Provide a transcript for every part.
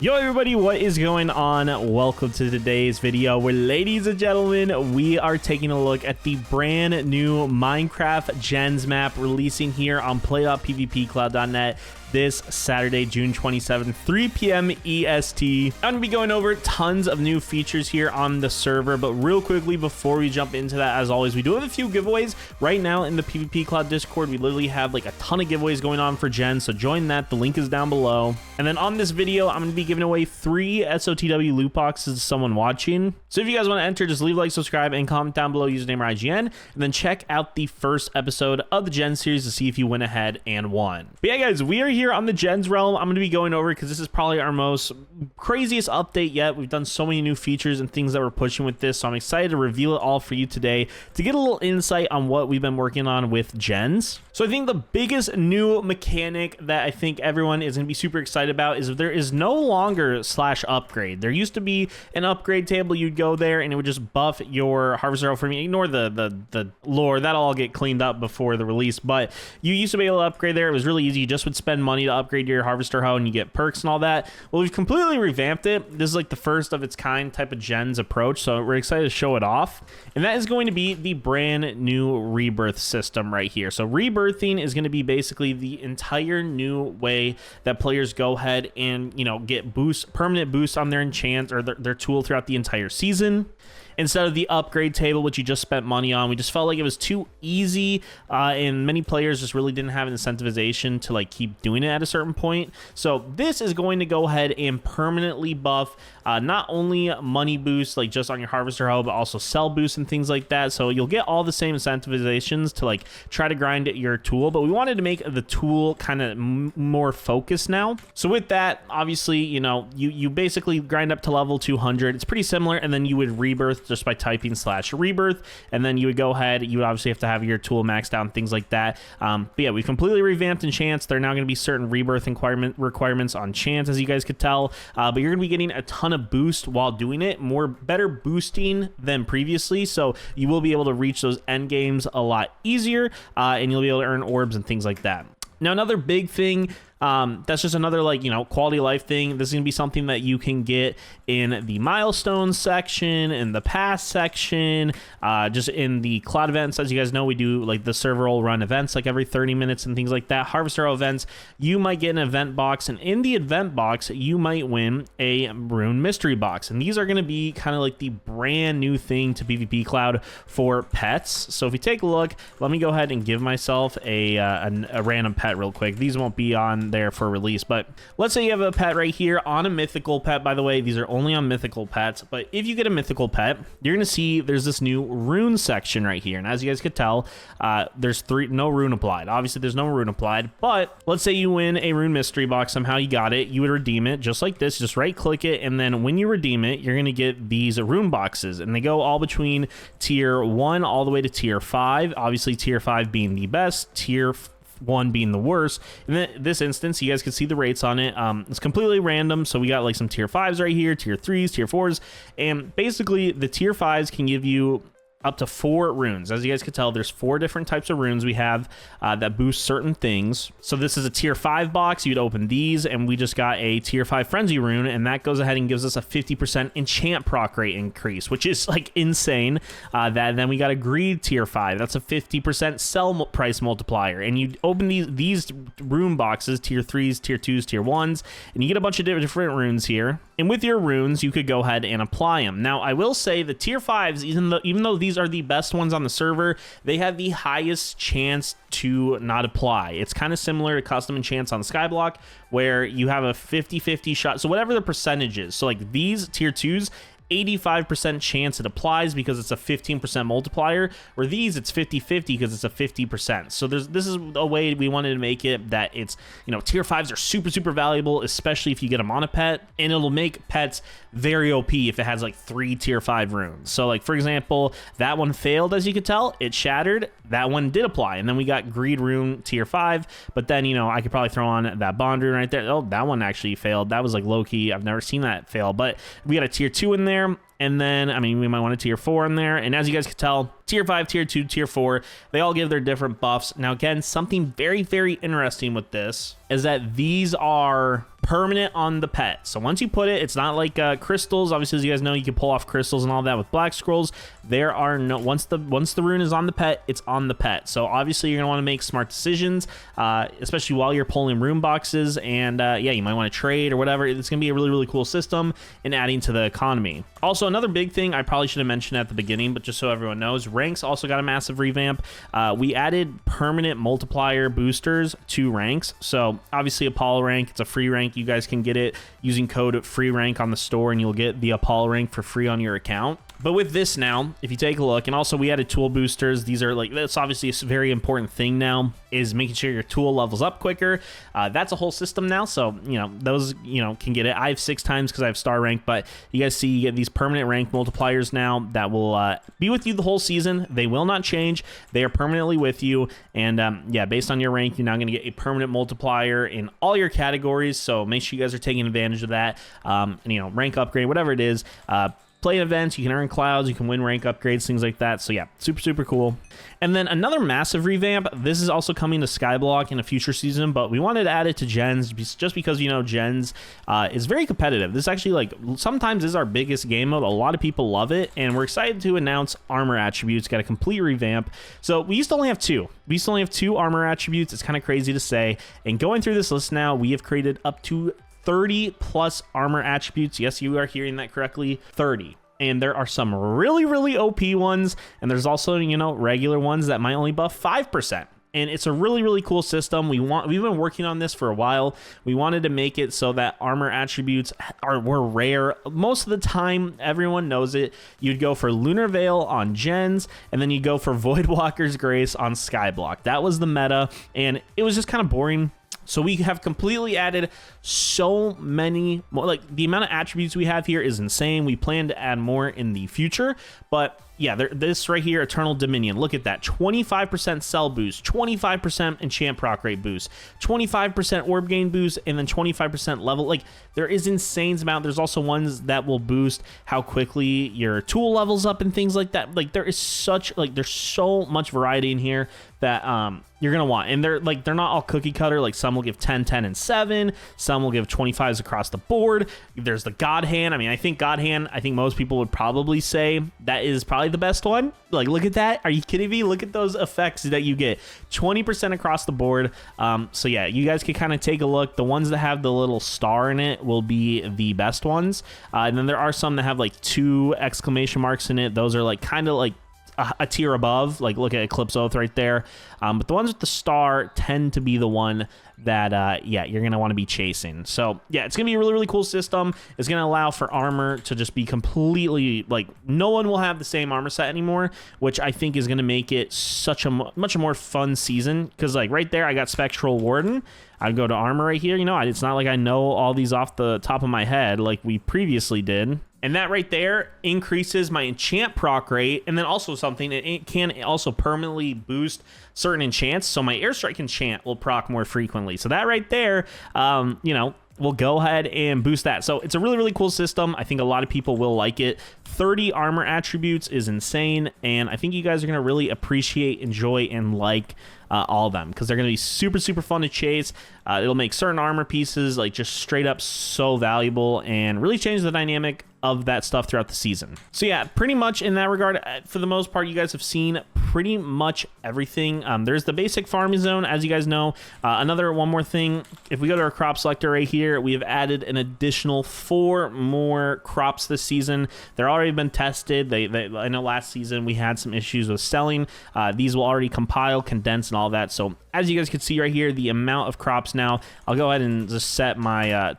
Yo everybody, what is going on? Welcome to today's video where, ladies and gentlemen, we are taking a look at the brand new Minecraft Gens map releasing here on play.pvpcloud.net this Saturday, June 27th, 3 p.m. EST. I'm gonna be going over tons of new features here on the server, but real quickly before we jump into that, as always, we do have a few giveaways right now in the PvPCloud Discord. We literally have like a ton of giveaways going on for Gens, so join that. The link is down below. And then on this video, I'm gonna be giving away 3 SOTW loot boxes to someone watching. So if you guys want to enter, just leave a like, subscribe, and comment down below username or IGN, and then check out the first episode of the Gens series to see if you went ahead and won. But yeah, guys, we are here on the Gens realm. I'm going to be going over because this is probably our most craziest update yet. We've done so many new features and things that we're pushing with this, so I'm excited to reveal it all for you today to get a little insight on what we've been working on with Gens. So I think the biggest new mechanic that I think everyone is going to be super excited about is there is no longer /upgrade. There used to be an upgrade table. You'd go there and it would just buff your harvester from you. Ignore the lore. That'll all get cleaned up before the release, but you used to be able to upgrade there. It was really easy. You just would spend money to upgrade your harvester hoe and you get perks and all that. Well, we've completely revamped it. This is like the first of its kind type of Gens approach, so we're excited to show it off. And that is going to be the brand new rebirth system right here. So rebirthing is going to be basically the entire new way that players go ahead and, you know, get permanent boosts on their enchant or their tool throughout the entire season, instead of the upgrade table, which you just spent money on. We just felt like it was too easy, and many players just really didn't have an incentivization to like keep doing it at a certain point. So this is going to go ahead and permanently buff not only money boosts like just on your harvester hoe, but also sell boosts and things like that. So you'll get all the same incentivizations to like try to grind your tool, but we wanted to make the tool kind of more focused now. So with that, obviously, you know, you basically grind up to level 200. It's pretty similar, and then you would rebirth just by typing /rebirth, and then you would go ahead, you would obviously have to have your tool maxed out and things like that. But yeah, we completely revamped enchants. There are now going to be certain rebirth requirements on chance, as you guys could tell, but you're going to be getting a ton of boost while doing it, better boosting than previously, so you will be able to reach those end games a lot easier, and you'll be able to earn orbs and things like that. Now, another big thing, that's just another, like, you know, quality of life thing. This is going to be something that you can get in the milestones section, in the pass section, just in the cloud events. As you guys know, we do like the server will run events like every 30 minutes and things like that. Harvester events, you might get an event box, and in the event box, you might win a rune mystery box. And these are going to be kind of like the brand new thing to PvPCloud for pets. So if you take a look, let me go ahead and give myself a random pet real quick. These won't be on there for release, but let's say you have a pet right here on a mythical pet. By the way, these are only on mythical pets, but if you get a mythical pet, you're gonna see there's this new rune section right here, and as you guys could tell, there's no rune applied. Obviously there's no rune applied, but let's say you win a rune mystery box. Somehow you got it, you would redeem it just like this. Just right click it, and then when you redeem it, you're gonna get these rune boxes, and they go all between tier 1 all the way to tier 5. Obviously tier 5 being the best, tier 1 being the worst. In this instance, you guys can see the rates on it. It's completely random, so we got like some tier 5s right here, tier 3s, tier 4s, and basically the tier 5s can give you up to 4 runes. As you guys can tell, there's 4 different types of runes we have that boost certain things. So this is a tier 5 box. You'd open these, and we just got a tier 5 frenzy rune, and that goes ahead and gives us a 50% enchant proc rate increase, which is like insane. Then we got a greed tier 5. That's a 50% sell price multiplier, and you open these rune boxes, tier 3s, tier 2s, tier 1s, and you get a bunch of different runes here. And with your runes, you could go ahead and apply them. Now, I will say the tier 5s, even though these are the best ones on the server, they have the highest chance to not apply. It's kind of similar to custom enchants on Skyblock, where you have a 50-50 shot. So whatever the percentage is, so like these tier 2s, 85% chance it applies because it's a 15% multiplier, or these it's 50-50 because it's a 50%. So this is a way we wanted to make it that it's, you know, tier 5s are super valuable, especially if you get them on a pet, and it'll make pets very OP if it has like 3 tier 5 runes. So like, for example, that one failed, as you could tell, it shattered. That one did apply, and then we got greed rune tier 5, but then, you know, I could probably throw on that bond rune right there. Oh, that one actually failed. That was like low-key. I've never seen that fail, but we got a tier 2 in there. And then, I mean, we might want a tier 4 in there. And as you guys can tell, tier 5, tier 2, tier 4. They all give their different buffs. Now, again, something very, very interesting with this is that these are permanent on the pet. So once you put it, it's not like crystals. Obviously, as you guys know, you can pull off crystals and all that with black scrolls. There are no, once the rune is on the pet, it's on the pet. So obviously you're gonna want to make smart decisions, especially while you're pulling rune boxes. And yeah, you might want to trade or whatever. It's gonna be a really, really cool system in adding to the economy. Also, another big thing I probably should have mentioned at the beginning, but just so everyone knows, ranks also got a massive revamp. We added permanent multiplier boosters to ranks. So obviously Apollo rank, it's a free rank. You guys can get it using code free rank on the store, and you'll get the Apollo rank for free on your account. But with this now, if you take a look, and also we added tool boosters. These are like, that's obviously a very important thing now, is making sure your tool levels up quicker. That's a whole system now. So, you know, those, you know, can get it. I have 6 times because I have star rank, but you guys see you get these permanent rank multipliers now that will be with you the whole season. They will not change. They are permanently with you. And yeah, based on your rank, you're now going to get a permanent multiplier in all your categories. So make sure you guys are taking advantage of that. And, you know, rank upgrade, whatever it is. Play events, you can earn clouds, you can win rank upgrades, things like that. So yeah, super, super cool. And then another massive revamp. This is also coming to Skyblock in a future season, but we wanted to add it to Gens just because, you know, Gens is very competitive. This actually, like, sometimes is our biggest game mode. A lot of people love it, and we're excited to announce armor attributes. Got a complete revamp. So we used to only have 2. We used to only have 2 armor attributes. It's kind of crazy to say. And going through this list now, we have created up to 30 plus armor attributes. Yes, you are hearing that correctly, 30. And there are some really, really OP ones, and there's also, you know, regular ones that might only buff 5%. And it's a really, really cool system. We've been working on this for a while. We wanted to make it so that armor attributes were rare. Most of the time, everyone knows it. You'd go for Lunar Veil on Gens, and then you go for Voidwalker's Grace on Skyblock. That was the meta, and it was just kind of boring. So we have completely added so many more. Like, the amount of attributes we have here is insane. We plan to add more in the future, but yeah, this right here, Eternal Dominion. Look at that, 25% cell boost, 25% enchant proc rate boost, 25% orb gain boost, and then 25% level. Like, there is insane amount. There's also ones that will boost how quickly your tool levels up and things like that. Like, there's so much variety in here that you're gonna want. And they're not all cookie cutter. Like, some will give 10, 10, and 7. Some will give 25s across the board. There's the God Hand. I mean, I think God Hand, I think most people would probably say that is probably the best one. Like, look at that. Are you kidding me? Look at those effects that you get. 20% across the board. So yeah, you guys can kind of take a look. The ones that have the little star in it will be the best ones. And then there are some that have like 2 exclamation marks in it. Those are like kind of like a tier above. Like, look at Eclipse Oath right there. But the ones with the star tend to be the one that yeah, you're gonna want to be chasing. So yeah, it's gonna be a really, really cool system. It's gonna allow for armor to just be completely, like, no one will have the same armor set anymore, which I think is gonna make it such a much more fun season. Because, like, right there, I got Spectral Warden. I go to armor right here. You know, it's not like I know all these off the top of my head like we previously did. And that right there increases my enchant proc rate. And then also something, it can also permanently boost certain enchants. So my airstrike enchant will proc more frequently. So that right there, you know, we'll go ahead and boost that. So it's a really, really cool system. I think a lot of people will like it. 30 armor attributes is insane. And I think you guys are going to really appreciate, enjoy, and like all of them, because they're going to be super, super fun to chase. It'll make certain armor pieces like just straight up so valuable and really change the dynamic of that stuff throughout the season. So yeah, pretty much in that regard, for the most part, you guys have seen pretty much everything. There's the basic farming zone, as you guys know. One more thing, if we go to our crop selector right here, we have added an additional 4 more crops this season. They're already been tested. I know last season we had some issues with selling. These will already compile, condense, and all that. So as you guys can see right here, the amount of crops now, I'll go ahead and just set my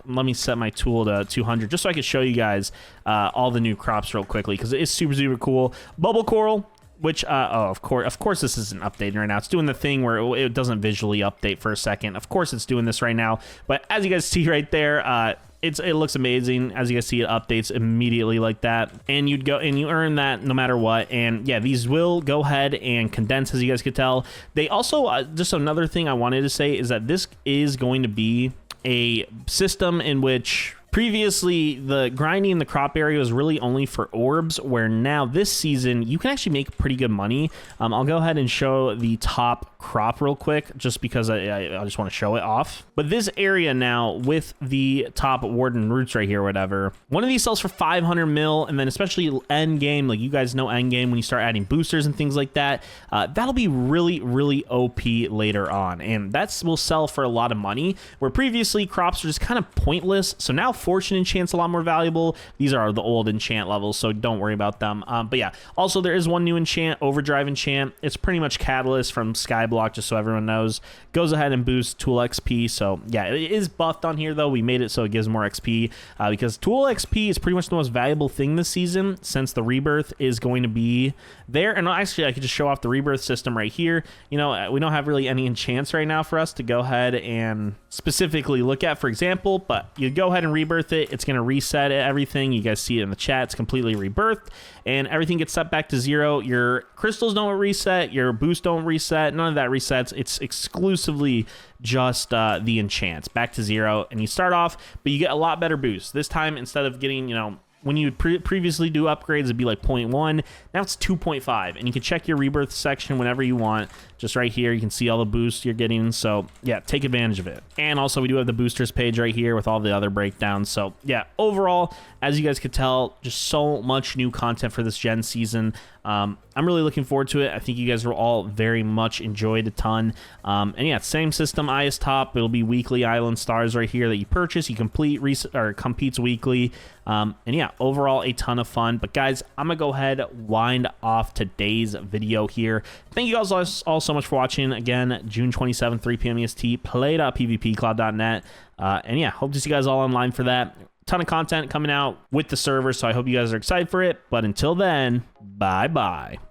let me set my tool to 200 just so I can show you guys all the new crops real quickly, because it is super, super cool. Bubble Coral, which of course this isn't updating right now. It's doing the thing where it doesn't visually update for a second. Of course it's doing this right now, but as you guys see right there, it looks amazing. As you guys see, it updates immediately like that, and you earn that no matter what. And yeah, these will go ahead and condense, as you guys could tell. They also just another thing I wanted to say is that this is going to be a system in which Previously, the grinding in the crop area was really only for orbs, where now this season, you can actually make pretty good money. I'll go ahead and show the top crop real quick, just because I just want to show it off. But this area now, with the top warden roots right here, whatever, one of these sells for 500 mil, and then especially end game, like you guys know end game, when you start adding boosters and things like that, that'll be really, really OP later on, and that will sell for a lot of money, where previously crops were just kind of pointless. So now fortune enchant's a lot more valuable. These are the old enchant levels, so don't worry about them. But yeah, also there is one new enchant, overdrive enchant. It's pretty much catalyst from Skyblock, just so everyone knows. Goes ahead and boosts tool XP. So yeah, it is buffed on here though. We made it so it gives more XP, because tool XP is pretty much the most valuable thing this season, since the rebirth is going to be there. And actually I could just show off the rebirth system right here. You know, we don't have really any enchants right now for us to go ahead and specifically look at, for example, but you go ahead and rebirth it. It's going to reset everything. You guys see it in the chat. It's completely rebirthed, and everything gets set back to 0. Your crystals don't reset. Your boost don't reset. None of that resets. It's exclusively just the enchants back to 0, and you start off, but you get a lot better boost. This time, instead of getting, you know, when you would previously do upgrades, it'd be like 0.1. Now it's 2.5, and you can check your rebirth section whenever you want. Just right here, you can see all the boosts you're getting. So yeah, take advantage of it. And also, we do have the boosters page right here with all the other breakdowns. So yeah, overall, as you guys could tell, just so much new content for this Gen season. I'm really looking forward to it. I think you guys will all very much enjoy it a ton. And yeah, same system, IS top. It'll be weekly island stars right here that you purchase. You complete competes weekly. And yeah, overall a ton of fun. But guys, I'm gonna go ahead, wind off today's video here. Thank you guys all so much for watching. Again, June 27th, 3 p.m. EST, play.pvpcloud.net. And yeah, hope to see you guys all online for that. Ton of content coming out with the server, so I hope you guys are excited for it. But until then, bye bye.